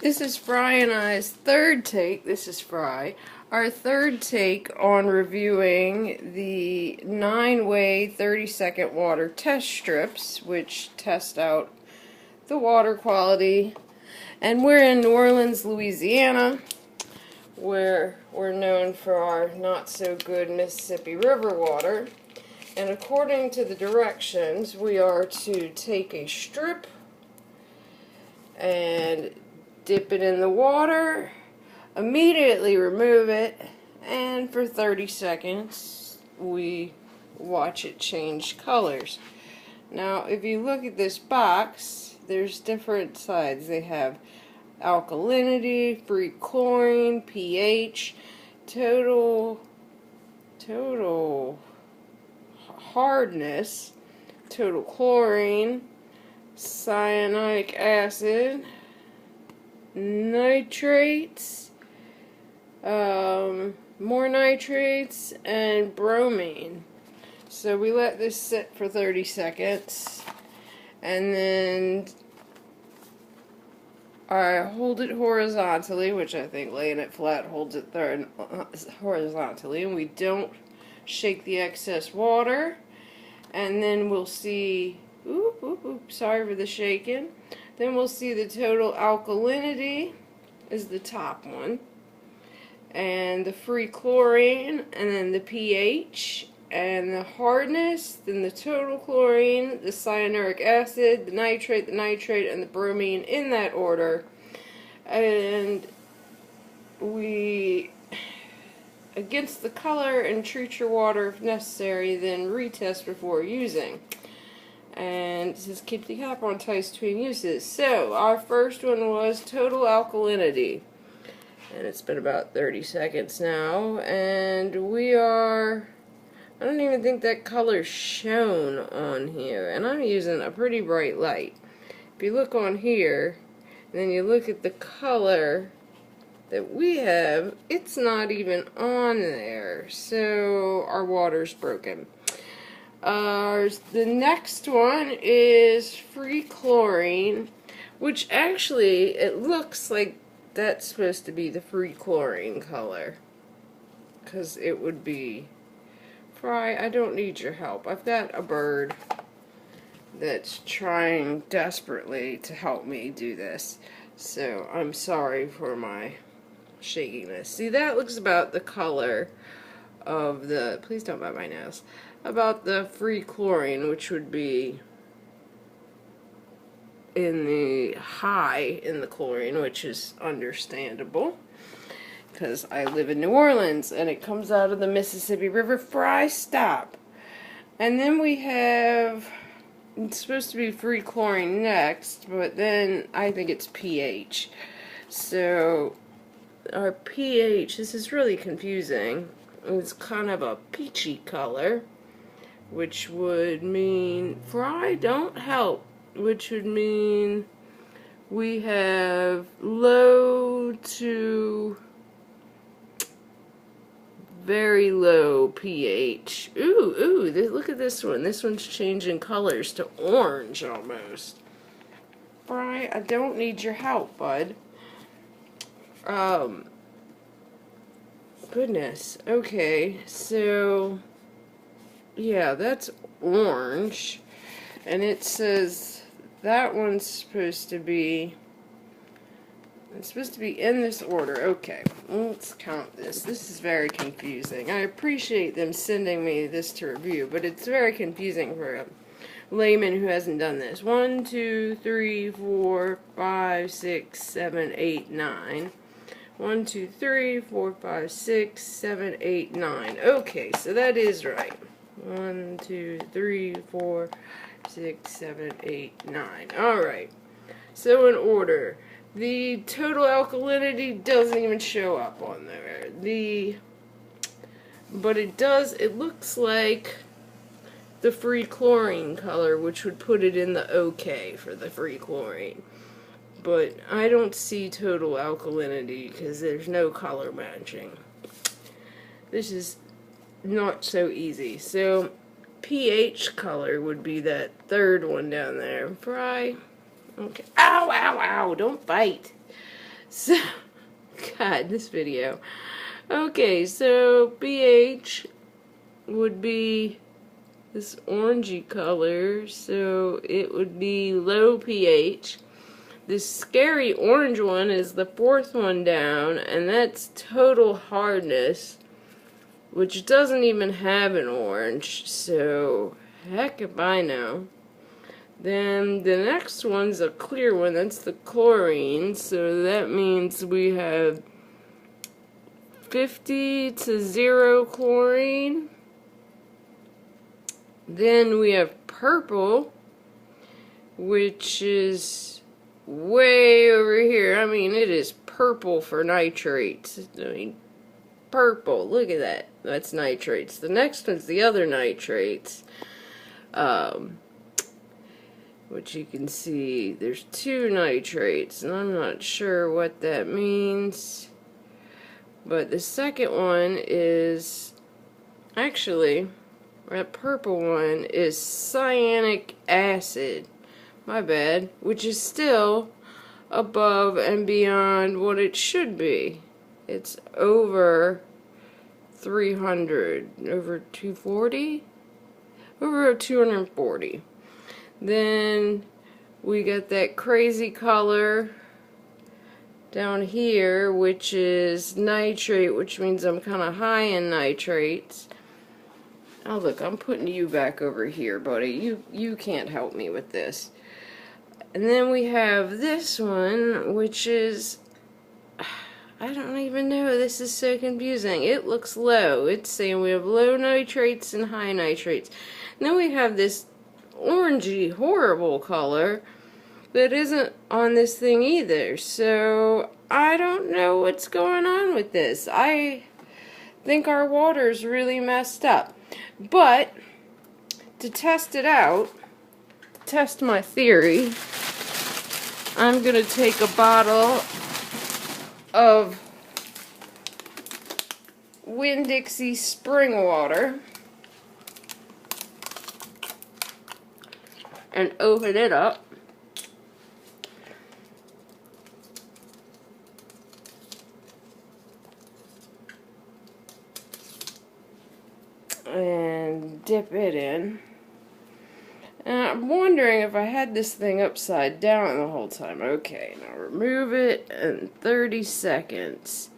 This is Fry and I's third take. This is Fry. Our third take on reviewing the 9-way 30-second water test strips, which test out the water quality. And we're in New Orleans, Louisiana, where we're known for our not-so-good Mississippi River water. And according to the directions, we are to take a strip and dip it in the water, immediately remove it, and for 30 seconds we watch it change colors. Now, if you look at this box, there's different sides. They have alkalinity, free chlorine, pH, total hardness, total chlorine, cyanuric acid, nitrates, more nitrates, and bromine. So we let this sit for 30 seconds, and then I hold it horizontally, which I think laying it flat holds it there horizontally, and we don't shake the excess water. And then we'll see, sorry for the shaking. Then we'll see the total alkalinity is the top one, and the free chlorine, and then the pH, and the hardness, then the total chlorine, the cyanuric acid, the nitrate, and the bromine in that order. And we, against the color, and treat your water if necessary, then retest before using. And it says keep the cap on twice between uses. So our first one was total alkalinity, and it's been about 30 seconds now, and we are, I don't even think that color's shown on here, and I'm using a pretty bright light. If you look on here and then you look at the color that we have, it's not even on there, so our water's broken. The next one is free chlorine, which actually, it looks like that's supposed to be the free chlorine color, because it would be, Fry, I don't need your help. I've got a bird that's trying desperately to help me do this, so I'm sorry for my shakiness. See, that looks about the color of the, please don't bite my nose, about the free chlorine, which would be in the high in the chlorine, which is understandable because I live in New Orleans and it comes out of the Mississippi River. Fry, stop. And then we have, it's supposed to be free chlorine next, but then I think it's pH. So our pH, this is really confusing. It's kind of a peachy color, which would mean, Fry, don't help, which would mean we have low to very low pH. Look at this one. This one's changing colors to orange almost. Fry, I don't need your help, bud. Goodness. Okay, so yeah, that's orange, and it says that one's supposed to be, it's supposed to be in this order. Okay, let's count this. This is very confusing. I appreciate them sending me this to review, but it's very confusing for a layman who hasn't done this. 1, 2, 3, 4, 5, 6, 7, 8, 9. 1, 2, 3, 4, 5, 6, 7, 8, 9. Okay, so that is right. 1, 2, 3, 4, 6, 7, 8, 9. Alright. So in order, the total alkalinity doesn't even show up on there. But it does, it looks like the free chlorine color, which would put it in the OK for the free chlorine. But I don't see total alkalinity because there's no color matching. This is not so easy. So pH color would be that third one down there. Fry. Okay. Ow, ow, ow. Don't bite. So, God, this video. Okay, so pH would be this orangey color, so it would be low pH. This scary orange one is the fourth one down, and that's total hardness, which doesn't even have an orange, so heck if I know. Then the next one's a clear one, that's the chlorine, so that means we have 50 to 0 chlorine. Then we have purple, which is way over here. I mean, it is purple for nitrates. I mean, purple, look at that. That's nitrates. The next one's the other nitrates. Which you can see, there's 2 nitrates, and I'm not sure what that means. But the second one is, actually, that purple one is cyanic acid. My bad. Which is still above and beyond what it should be. It's over 300, over 240? Over 240. Then we got that crazy color down here, which is nitrate, which means I'm kind of high in nitrates. Oh look, I'm putting you back over here, buddy. You can't help me with this. And then we have this one, which is, I don't even know, this is so confusing. It looks low. It's saying we have low nitrates and high nitrates. And then we have this orangey, horrible color that isn't on this thing either. So I don't know what's going on with this. I think our water's really messed up. But to test it out, test my theory, I'm gonna take a bottle of Winn-Dixie spring water and open it up. And dip it in. And I'm wondering if I had this thing upside down the whole time. Okay, now remove it in 30 seconds.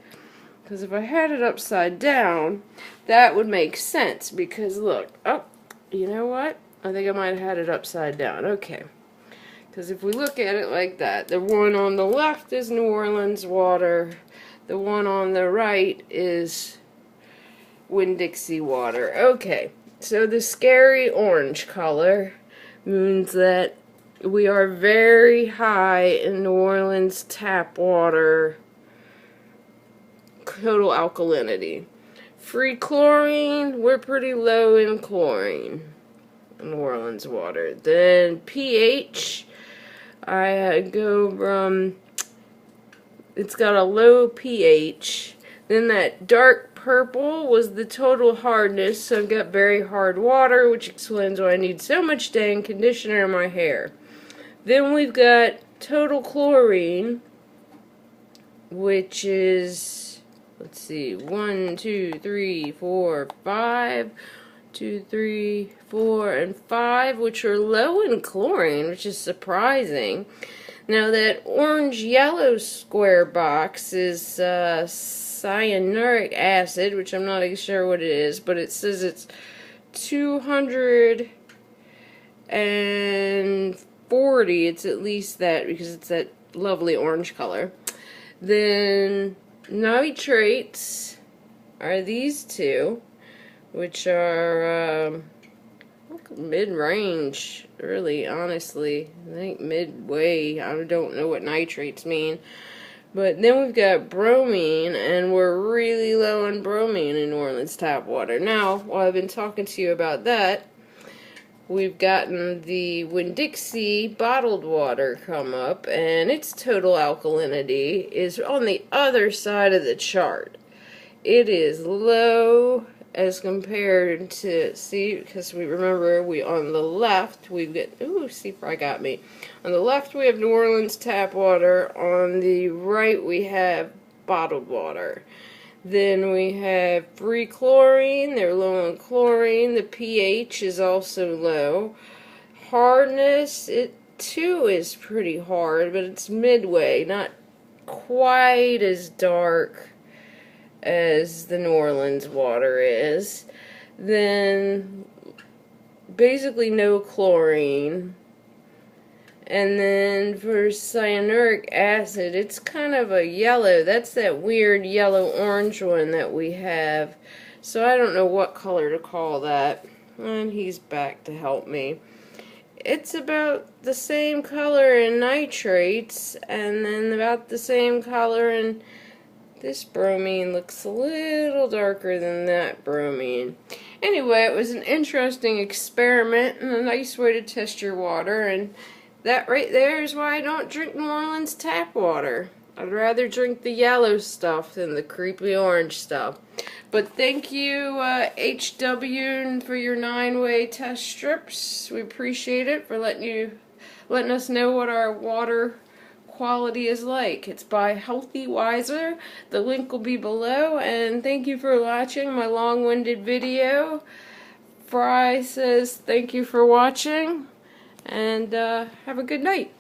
Because if I had it upside down, that would make sense. Because look, oh, you know what? I think I might have had it upside down. Okay. Because if we look at it like that, the one on the left is New Orleans water. The one on the right is Winn-Dixie water. Okay. So the scary orange color means that we are very high in New Orleans tap water total alkalinity. Free chlorine, we're pretty low in chlorine. New Orleans water. Then pH, I go from, it's got a low pH. Then that dark purple was the total hardness, so I've got very hard water, which explains why I need so much dang conditioner in my hair. Then we've got total chlorine, which is, let's see, 1, 2, 3, 4, 5. 2, 3, 4, and 5, which are low in chlorine, which is surprising. Now that orange-yellow square box is cyanuric acid, which I'm not sure what it is, but it says it's 240. It's at least that because it's that lovely orange color. Then nitrates are these two, which are mid-range, really, honestly. I think midway. I don't know what nitrates mean. But then we've got bromine, and we're really low on bromine in New Orleans tap water. Now, while I've been talking to you about that, we've gotten the Winn-Dixie bottled water come up, and its total alkalinity is on the other side of the chart. It is low as compared to, see, because we remember we on the left, we've got, ooh, see, I got me. On the left we have New Orleans tap water. On the right we have bottled water. Then we have free chlorine. They're low on chlorine. The pH is also low. Hardness, it too is pretty hard, but it's midway, not quite as dark as the New Orleans water is. Then basically no chlorine. And then for cyanuric acid, it's kind of a yellow. That's that weird yellow-orange one that we have. So I don't know what color to call that. And he's back to help me. It's about the same color in nitrates, and then about the same color in this bromine. Looks a little darker than that bromine. Anyway, it was an interesting experiment and a nice way to test your water, and that right there is why I don't drink New Orleans tap water. I'd rather drink the yellow stuff than the creepy orange stuff. But thank you, HW, for your 9-way test strips. We appreciate it for letting us know what our water quality is like. It's by Healthy Wiser. The link will be below. And thank you for watching my long-winded video. Fry says thank you for watching. And have a good night.